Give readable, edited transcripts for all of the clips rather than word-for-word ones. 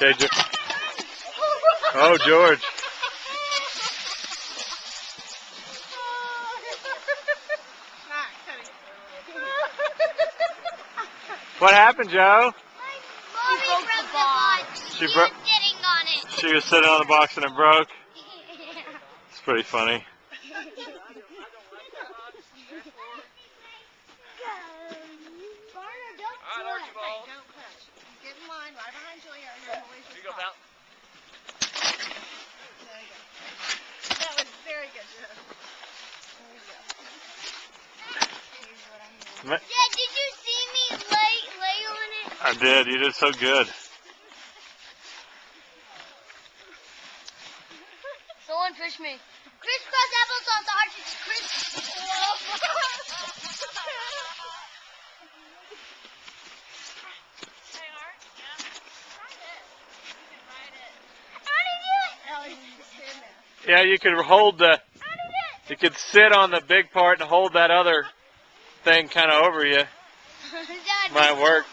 Okay, oh, George. What happened, Joe? Mommy broke the box. She was sitting on it. She was sitting on the box and it broke? It's pretty funny. Get in line right behind Julia. You go, Val. There you go. That was very good, Joe. There you go. Dad, did you see me lay on it? I did. You did so good. Someone push me. Crisscross applesauce, Archie's crisp. Yeah, you could hold the, you could sit on the big part and hold that other thing kind of over you. Might work.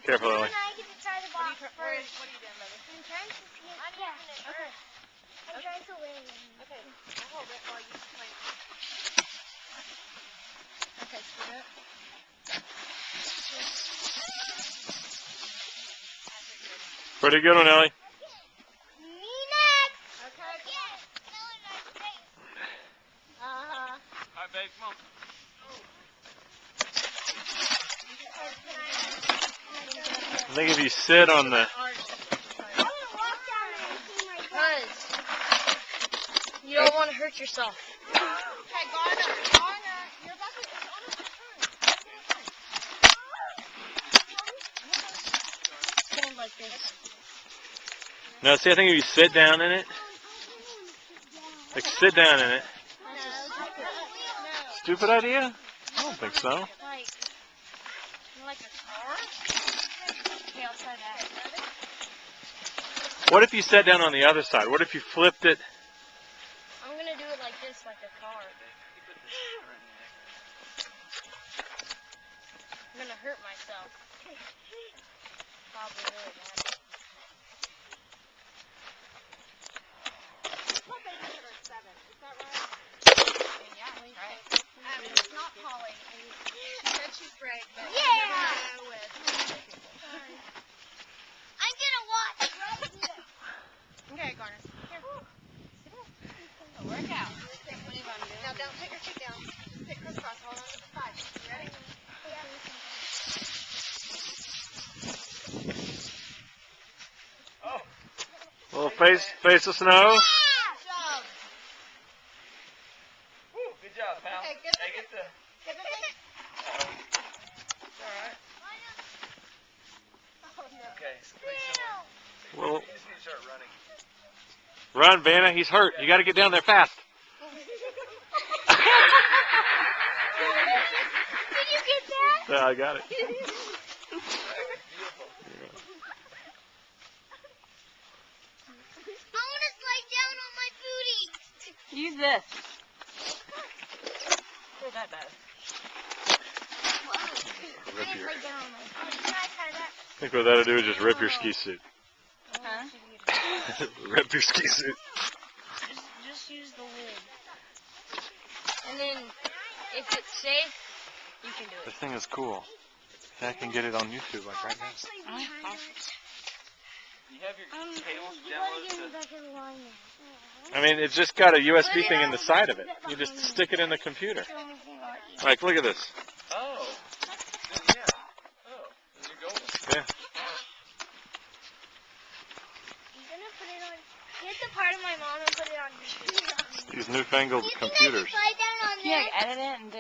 Careful, Ellie. I get to try the box first. What are you doing, brother? I'm trying to see it. Okay. I'm trying to win. Okay, I'll hold it while you play. Okay, scoot up. Pretty good one, Ellie. Me next. Okay. Yes. Another nice face. All right, babe, come on. I think if you sit on the, You don't want to hurt yourself. Okay, Garner, you're about to, it's almost your turn. Stand like this. no, see, I think if you sit down in it, like sit down in it. Stupid idea? I don't think so. Like a car? Okay, I'll try that. What if you sat down on the other side? What if you flipped it? I'm going to do it like this, like a car. I'm going to hurt myself. Probably really bad. It's not Polly. She said she's great, but Yeah! go with. I'm going to watch right here. Okay, Garner. Here. It'll work out. Now don't put your feet down. Sit crisscross. Hold on to the side. You ready? Oh. Little face of snow. Good job, pal. Okay, good. Hey, get the thing. It's alright. Okay, Well, you just need to start running. run, Vanna. He's hurt. You got to get down there fast. Did you get that? Yeah, I got it. I want to slide down on my booty. Use this. Not that bad. Rip your, Slide down on my booty. Can I try that? I think what that'll do is just rip your ski suit. Huh? Rip your ski suit. Just use the lid. And then, if it's safe, you can do This it. thing is cool. I can get it on YouTube like right now. You have your cables downloaded to... I mean, it's just got a USB thing in the side of it. You just stick it in the computer. Like, look at this. Oh. Yeah. Oh. Then you're golden. Yeah. Get the part of my mom and put it on YouTube. These newfangled computers. Slide down on Yeah, there. edit it and do